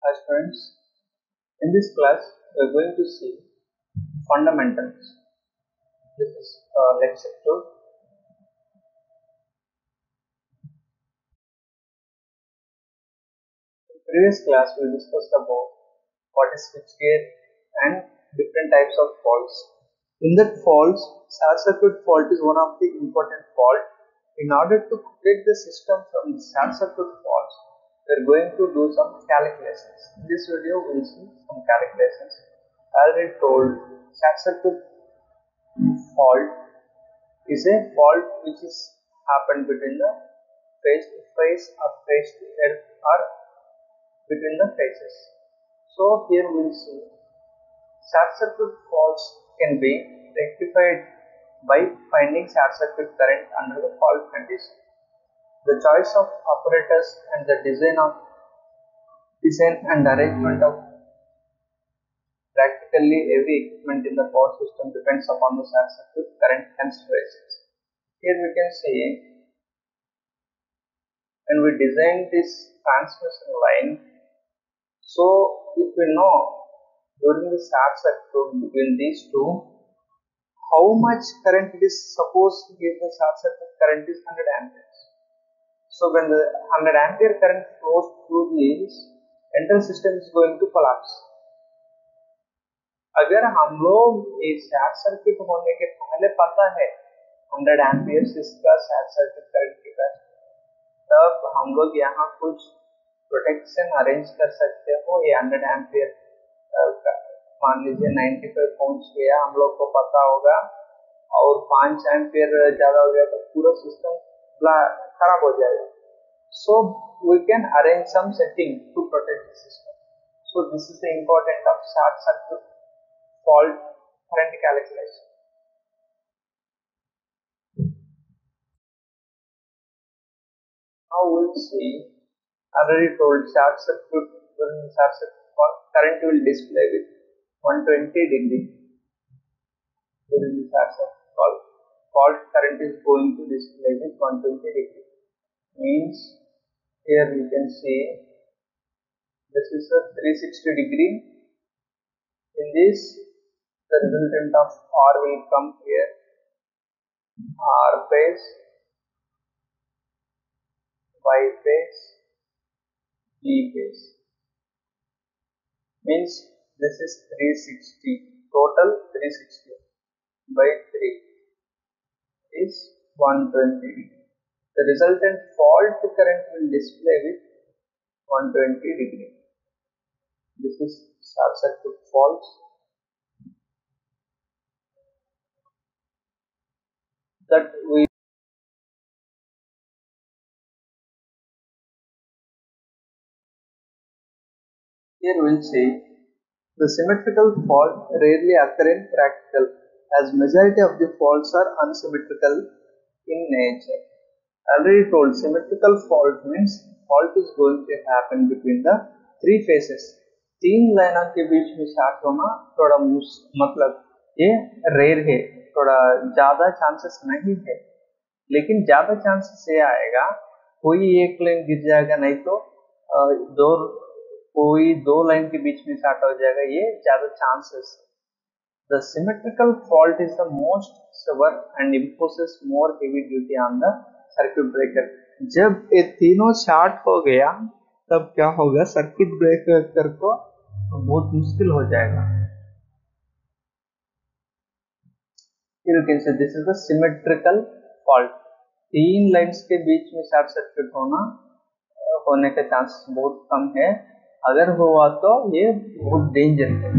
Hi students, in this class we are going to see fundamentals. This is lecture 2. In previous class we discussed about what is switchgear and different types of faults. In that faults, short circuit fault is one of the important fault. In order to protect the system from the short circuit faults, we are going to do some calculations. In this video we will see some calculations. I already told short circuit fault is a fault which is happened between the phase to phase or phase to earth or between the phases. So here we will see short circuit faults can be rectified by finding short circuit current under the fault condition. The choice of operators and the design and arrangement of practically every equipment in the power system depends upon the short circuit current considerations. Here we can see when we design this transmission line, so if we know during the short circuit between these two, how much current it is supposed to give, the short circuit current is 100 amperes. So when the 100 ampere current flows through this, entire system is going to collapse. अगर हम लोग इस short circuit होने के पहले पता है 100 amperes इसका शॉर्ट सर्किट करंट कैपेसिटी, तब हम लोग यहाँ कुछ प्रोटेक्शन अरेंज कर सकते हो। ये 100 एम्पियर मान लीजिए 95 पहुंच गया, हम लोग को पता होगा, और 5 एम्पियर ज्यादा हो गया तो पूरा सिस्टम खराब हो जाएगा। So we can arrange some setting to protect the system. So this is the important of short circuit fault current calculation. Now we will see, already told short circuit, during the short circuit fault current will display with 120 degree. During the short circuit fault current is going to display with 120 degree. Means here you can see this is a 360 degree. In this, the resultant of R will come here, R phase, Y phase, E phase. Means this is 360, total 360 by 3 is 120. The resultant fault current will display with 120 degree. This is short circuit faults. That we here will see the symmetrical fault rarely occur in practical, as majority of the faults are unsymmetrical in nature. Already told, symmetrical fault means fault is going to happen between the three phases. तीन लाइनों के बीच में short होना थोड़ा मतलब ये rare है, थोड़ा ज्यादा चांसेस नहीं है, लेकिन ज्यादा चांसेस ये आएगा कोई एक लाइन गिर जाएगा, नहीं तो कोई दो लाइन के बीच में शॉर्ट हो जाएगा, ये ज्यादा चांसेस है. The symmetrical fault is the most severe and imposes more heavy duty on the circuit breaker. जब ये तीनों शॉर्ट हो गया तब क्या होगा, सर्किट ब्रेकर को बहुत मुश्किल हो जाएगा. Here you can say this is the symmetrical fault. तीन लाइन्स के बीच में शॉर्ट सर्किट होने का चांस बहुत कम है, अगर हुआ तो ये बहुत डेंजर है.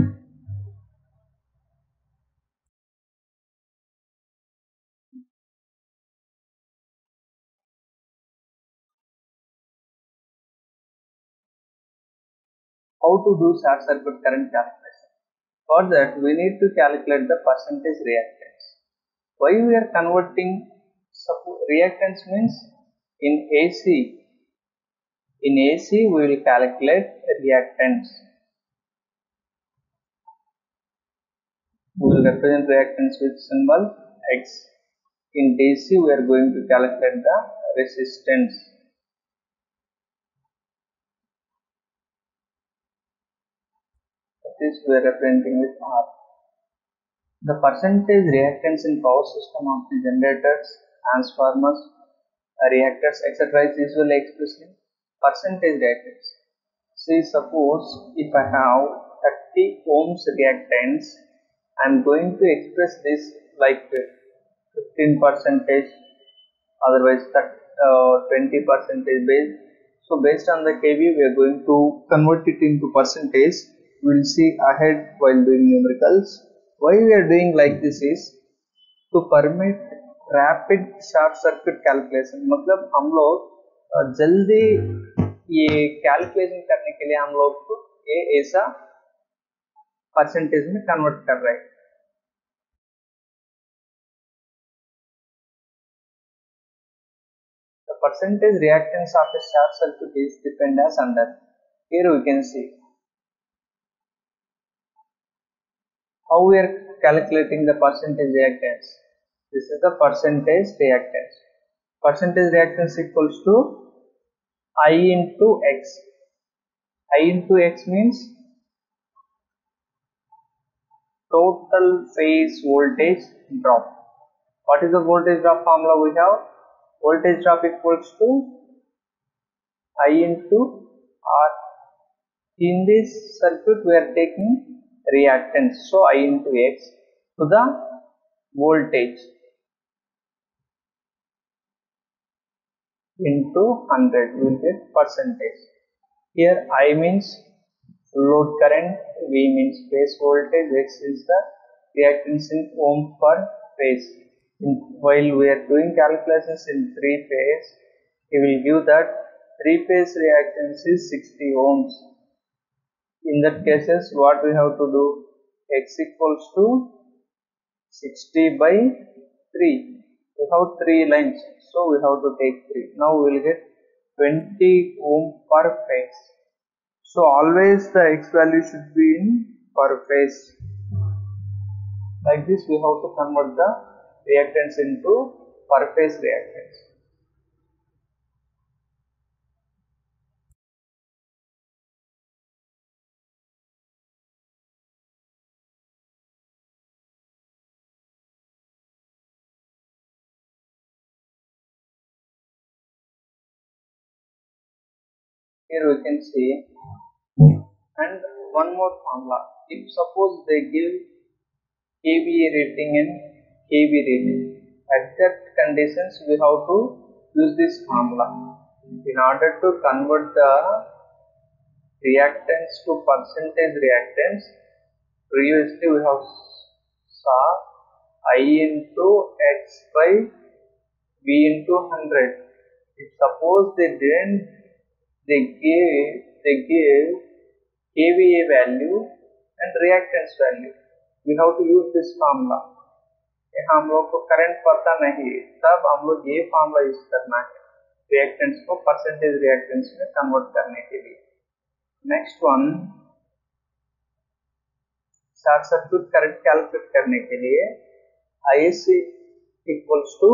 How to do short circuit current calculation? For that we need to calculate the percentage reactance. Why we are converting reactance means in AC we will calculate reactance. We will represent reactance with symbol X. In DC we are going to calculate the resistance. this we are representing with R. The percentage reactance in power system of the generators, transformers, reactors, etc. is usually expressed in percentage reactance. See, suppose if I have 30 ohms reactance, I am going to express this like 15 percentage, otherwise 20 percentage base. So based on the kV, we are going to convert it into percentage. We will see ahead while doing numericals. Why we are doing like this is to permit rapid short circuit calculation. मतलब हम लोग जल्दी ये calculation करने के लिए हम लोग ये ऐसा परसेंटेज में कन्वर्ट कर रहे हैं. The percentage reactance of a short circuit is defined as under. Here we can see how we are calculating the percentage reactance. This is the percentage reactance. Percentage reactance equals to I into X. I into X means total phase voltage drop. What is the voltage drop formula we have? Voltage drop equals to I into R. In this circuit we are taking reactance, so I into X to the voltage into 100, we will get percentage. Here I means load current, V means phase voltage, X is the reactance in ohm per phase. While we are doing calculations in 3 phase, we will give that 3 phase reactance is 60 ohms. In that cases, what we have to do? X equals to 60 by 3. We have 3 lines, so we have to take 3. Now we will get 20 ohm per phase. So always the X value should be in per phase. Like this we have to convert the reactance into per phase reactance. Here we can see, and one more formula. If suppose they give kVA rating and kV rating, at that conditions we have to use this formula. In order to convert the reactance to percentage reactance, previously we have saw I into X by V into 100. If suppose they gave kVA value and reactance value, we have to use this formula. हम लोग को current पता नहीं, तब हम लोग ये formula use करना है रिएक्टेंस को परसेंटेज रिएक्टेंस में कन्वर्ट करने के लिए. Next one, short circuit current calculate करने के लिए ISC equals to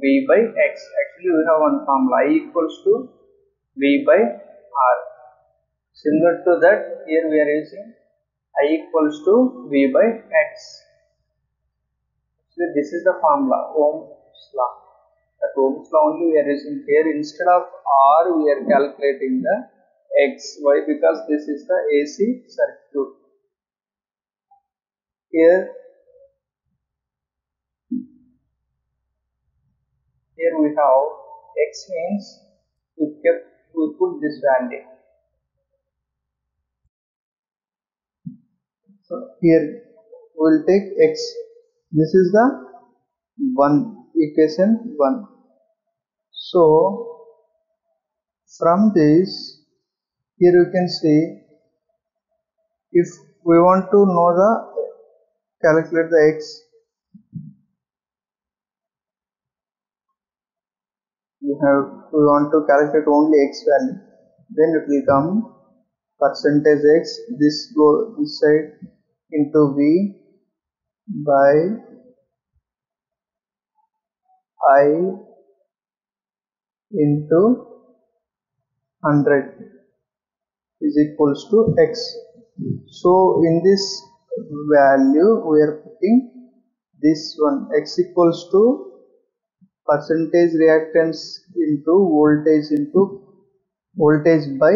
V by X. Actually we have one formula, I equals to V by R. Similar to that, here we are using I equals to V by X. So this is the formula, Ohm's law. That Ohm's law only we are using here. Instead of R, we are calculating the X. Why? Because this is the AC circuit. Here we have X means we put this value. So here we will take X. This is the equation 1. So from this, here you can see, if we want to know calculate the X, we want to calculate only X value, then it will come percentage X, this go this side into V by I into 100 is equals to X. So in this value we are putting this one, x equals to percentage reactance into voltage by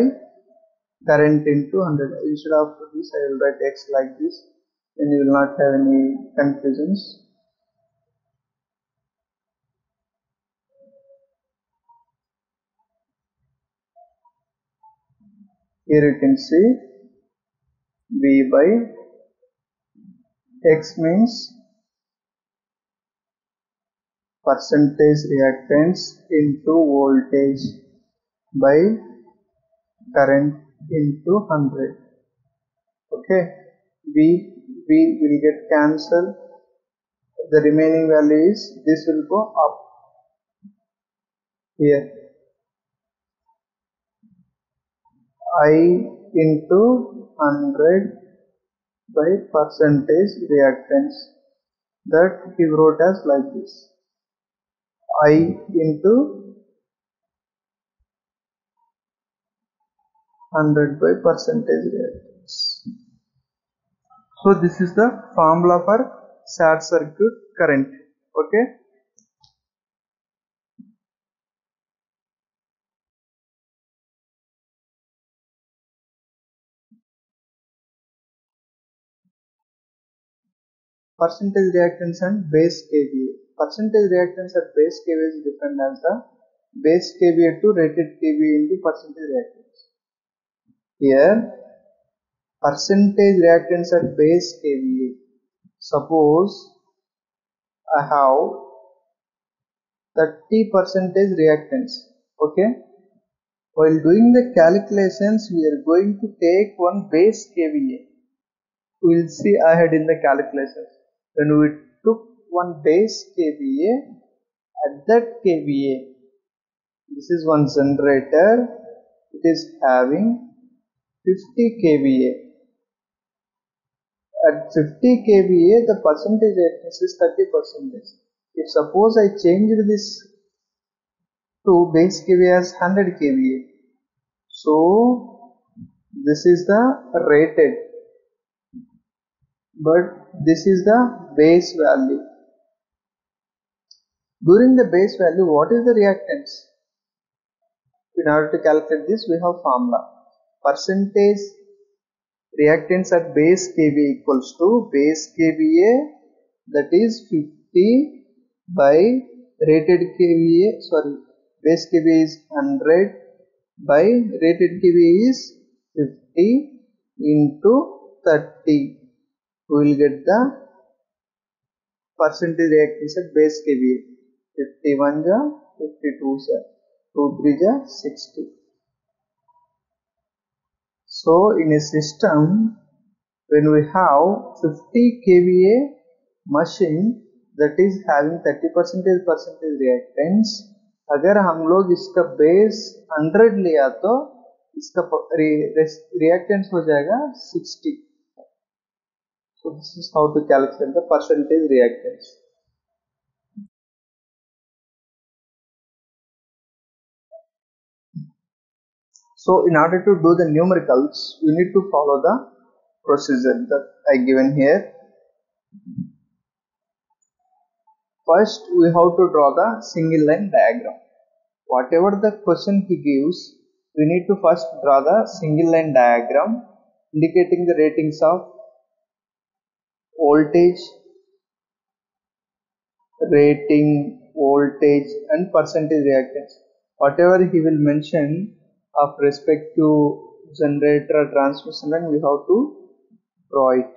current into 100. Instead of this I will write x like this, then you will not have any confusions. Here you can see V by x means percentage reactance into voltage by current into 100. Okay, V will get cancelled. The remaining value is, this will go up here. I into 100 by percentage reactance, that he wrote as like this, I into 100 by percentage reactance. So this is the formula for short circuit current. Okay, percentage reactance and base kVA. Percentage reactance at base kVA is different as the base kVA to rated kVA into percentage reactance. Here percentage reactance at base kVA, suppose I have 30% reactance. Okay, while doing the calculations we are going to take one base kVA. We will see ahead in the calculations. When we took one base kVA, at that kVA, this is one generator, it is having 50 kVA. At 50 kVA, the percentage reactance is 30%. If suppose I changed this to base kVA as 100 kVA, so this is the rated, but this is the base value. During the base value, what is the reactance? In order to calculate this, we have formula. Percentage reactance at base kVA equals to base kVA, that is 50 by rated kVA, base kVA is 100 by rated kVA is 50 into 30. We will get the percentage reactance at base kVA. 51 ja, 52 ja, 2 3 ja, 60. So in a system, when we have 50 kVA machine that is having 30% reactance, अगर हम लोग इसका base 100 लिया तो इसका reactance हो जाएगा 60. So this is how to calculate the percentage reactance. So in order to do the numericals, we need to follow the procedure that I given here. First, we have to draw the single line diagram. Whatever the question he gives, we need to first draw the single line diagram indicating the ratings of voltage, and percentage reactance. Whatever he will mention of respect to generator or transmission line, we have to draw it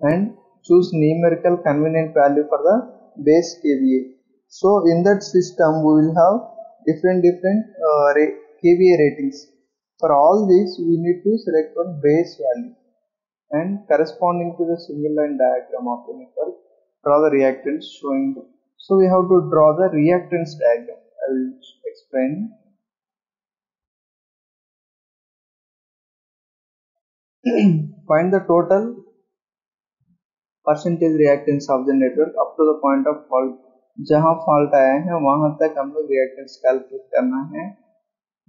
and choose numerical convenient value for the base kVA. So in that system we will have different kVA ratings. For all these we need to select one base value and corresponding to the single line diagram of the network, draw the reactance showing. So we have to draw the reactance diagram. I will explain. Find the total percentage reactance of the network up to the point of fault. जहां fault आया है वहां तक हम लोग reactance calculate करना है.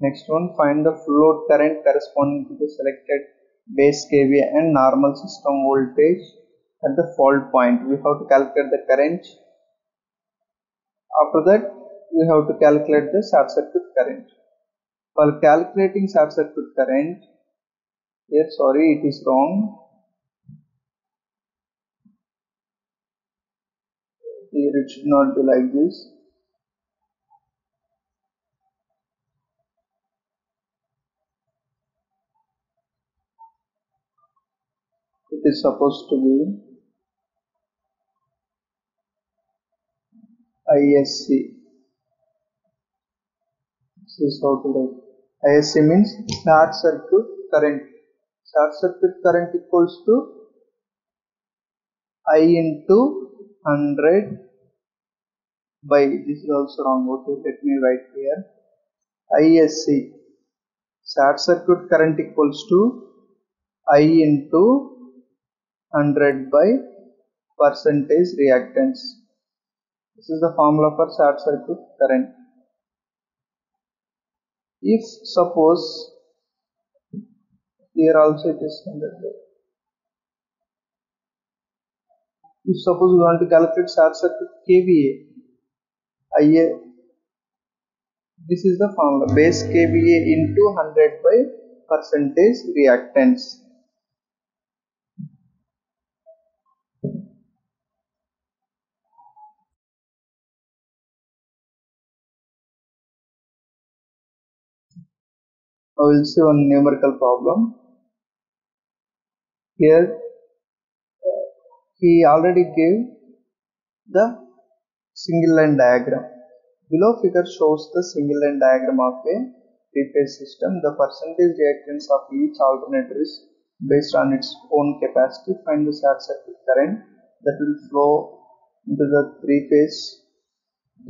Next one, find the flow current corresponding to the selected base kVA and normal system voltage at the fault point. We have to calculate the current. After that, we have to calculate the short circuit current. For calculating short circuit current, here sorry it is wrong. Here it should not be like this. It is supposed to be ISC. This is how to write. ISC means short circuit current. Short circuit current equals to I into 100 by, this is also wrong. Okay, let me write here. ISC, short circuit current equals to I into 100 by percentage reactance. This is the formula for short circuit current. If suppose here also it is 100. If suppose we want to calculate short circuit kVA, IA, this is the formula, base kVA into 100 by percentage reactance. Now we will see one numerical problem. Here he already gave the single line diagram. Below figure shows the single line diagram of a three-phase system. The percentage reactance of each alternator is based on its own capacity. Find the short circuit current that will flow into the three-phase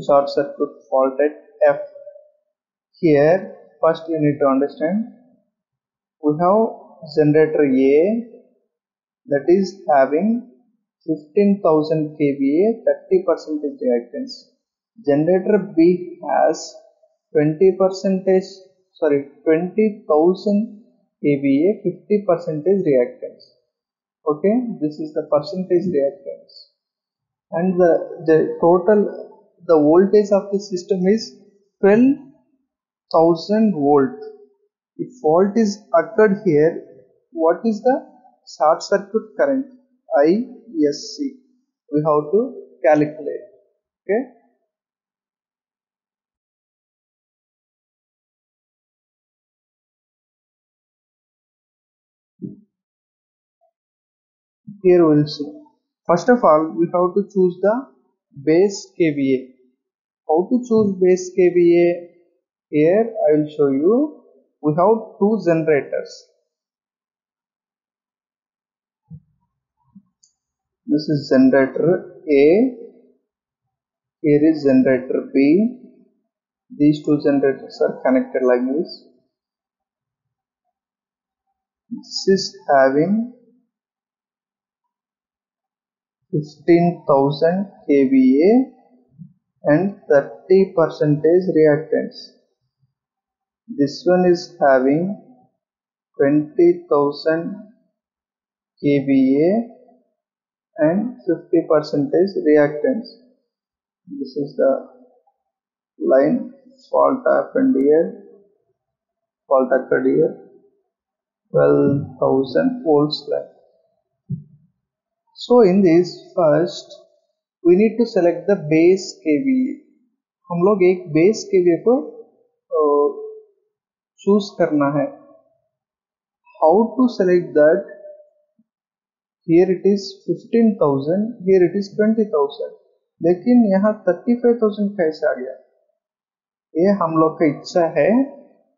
short circuit fault at F. Here, first you need to understand, we have generator A that is having 15,000 kVA, 30% reactance. Generator B has 20,000 kVA, 50% reactance. Okay, this is the percentage reactance. And the total, the voltage of the system is 12,000 volt. If fault is occurred here, what is the short circuit current? ISC. We have to calculate. Okay. Here we will see. First of all, we have to choose the base kVA. How to choose base kVA? Here I will show you. We have two generators. This is generator A. Here is generator B. These two generators are connected like this. This is having 15,000 kVA and 30% reactance. This one is having 20,000 kVA and 50% reactance. This is the line fault happened here, fault occurred here, 12,000 volts line. So in this, first we need to select the base kVA. हम लोग एक base kVA को choose करना है. How to select that? Here it is 15,000, here it is 20,000, लेकिन यहाँ 35,000 कैसे आ गया? ये हम लोग का इच्छा है.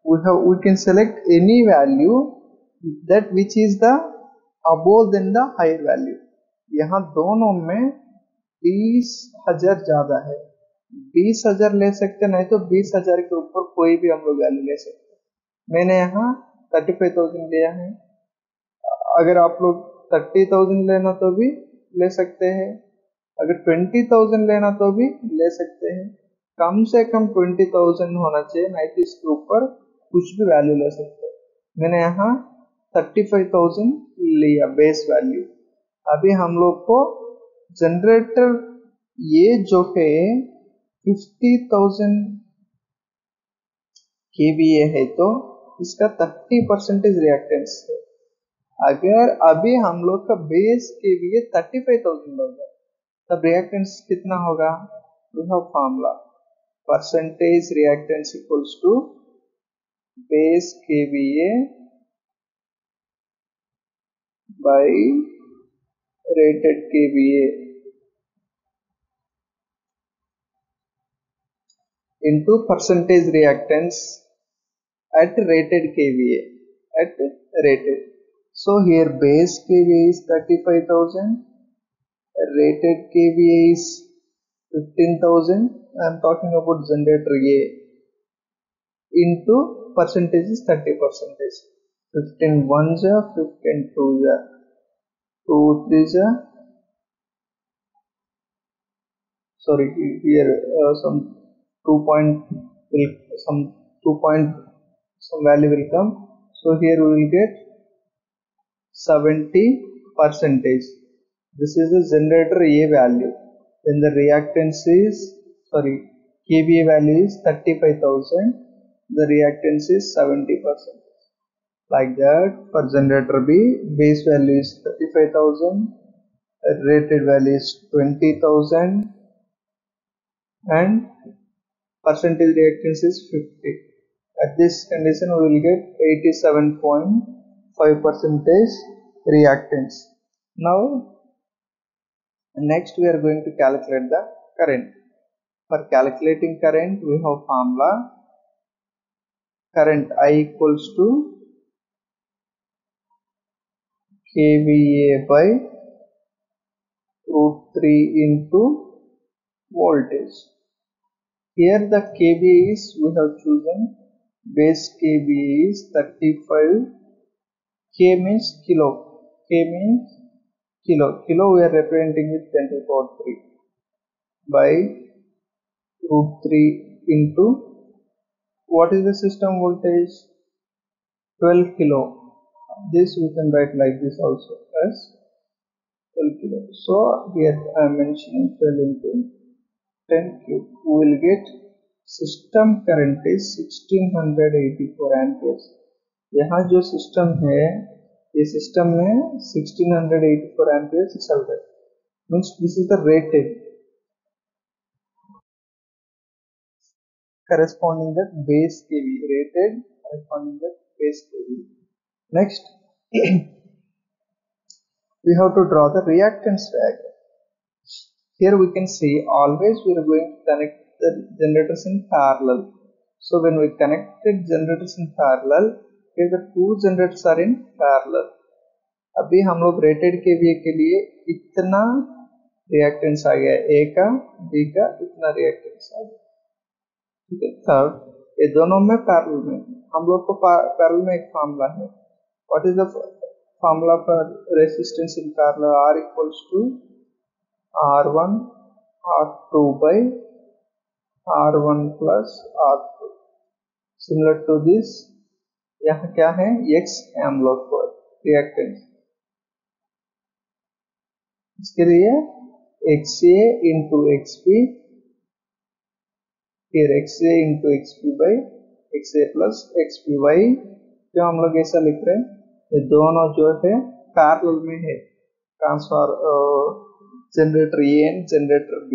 We can select any value that which is the above than the higher value. यहाँ दोनों में 20,000 ज्यादा है. 20,000 ले सकते, नहीं तो 20,000 के ऊपर कोई भी हम लोग वैल्यू ले सकते. मैंने यहाँ 35,000 लिया है. अगर आप लोग 30,000 लेना तो भी ले सकते हैं, अगर 20,000 लेना तो भी ले सकते हैं. कम से कम 20,000 होना चाहिए, नहीं तो इसके ऊपर कुछ भी वैल्यू ले सकते हैं. मैंने यहाँ 35,000 लिया बेस वैल्यू। अभी हम लोग को जनरेटर ये जो है 50,000 kVA है, तो इसका 30% रिएक्टेंस है। अगर अभी हम लोग का बेस kVA 35,000 होगा तब रिएक्टेंस कितना होगा? We have formula percentage reactance equals to base kVA by rated kVA into percentage reactance at rated kVA at rated. So here base kVA is 35,000, rated kVA is 15,000. I am talking about generator A, into percentage is 30%. 15 1s are 15 2s are 2 3s are, sorry, here some 2 point will some 2 point some value will come, so here we will get 70%. This is the generator A value. Then the reactance is, sorry, kVA value is 35,000, the reactance is 70%. Like that, for generator B, base value is 35,000, rated value is 20,000, and percentage reactance is 50. At this condition, we will get 87.5% reactance. Now, next we are going to calculate the current. For calculating current, we have formula current I equals to kVA by root 3 into voltage. Here the kVA is, we have chosen base kVA is 35, K means kilo, K means kilo we are representing with 10 to the power 3 by root 3 into, what is the system voltage? 12 kilo. This we can write like this also as 12 kilo. So here I am mentioning 12 into 10 cube. We will get system current is 1684 amperes. यहाँ जो system है, ये system में 1684 amperes चल रहा है. Means this is the rated, corresponding that base kVA, rated corresponding that base kVA. Next, we have to draw the reactance diagram. Here we can see always we are going to connect the generators in parallel. So when we connected generators in parallel, here the two generators are in parallel. अभी हम लोग rated KVA के लिए इतना reactance आ गया, ए का B का इतना रिएक्टेंस आ गया, ठीक है। तब ये दोनों में पैरेलल में हम लोग को पैरेलल में एक फार्मूला है. What is the formula for resistance in parallel? R equals to R1 R2 by R1 plus R2. Similar to this, यहाँ क्या है? X am log for reactance. इसके लिए XA into XP, फिर XA into XP by XA plus XPY. जो हम लोग ऐसा लिख रहे हैं, ये दोनों जो है पैरेलल में है, transfer generator A and generator B.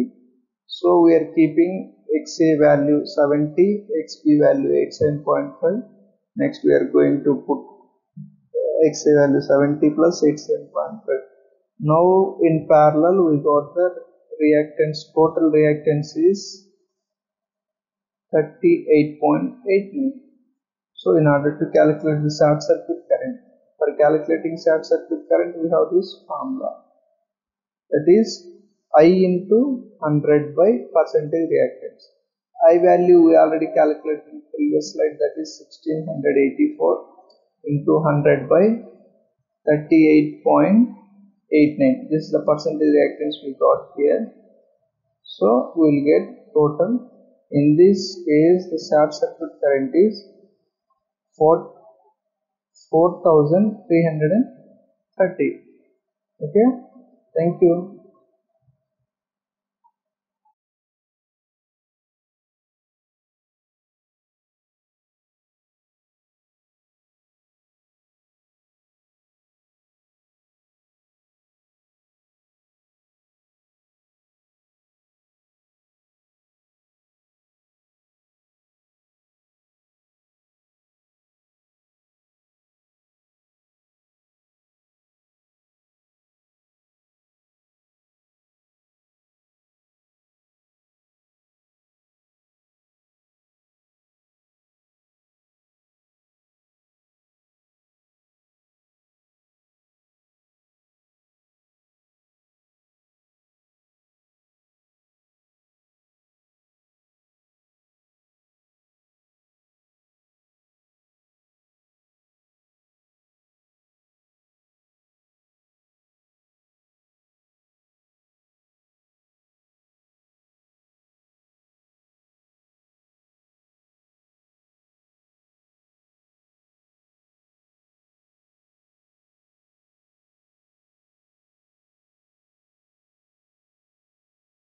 So we are keeping XA value 70, XP value 87.5. Next we are going to put XA value 70 plus 87.5. Now in parallel we got the reactance, total reactance is 38.89. So in order to calculate the short circuit current, for calculating short circuit current we have this formula, that is I into 100 by percentage reactance. I value we already calculated in previous slide, that is 1684 into 100 by 38.89. This is the percentage reactance we got here. So we will get total. In this case the short circuit current is 4330. Okay, thank you.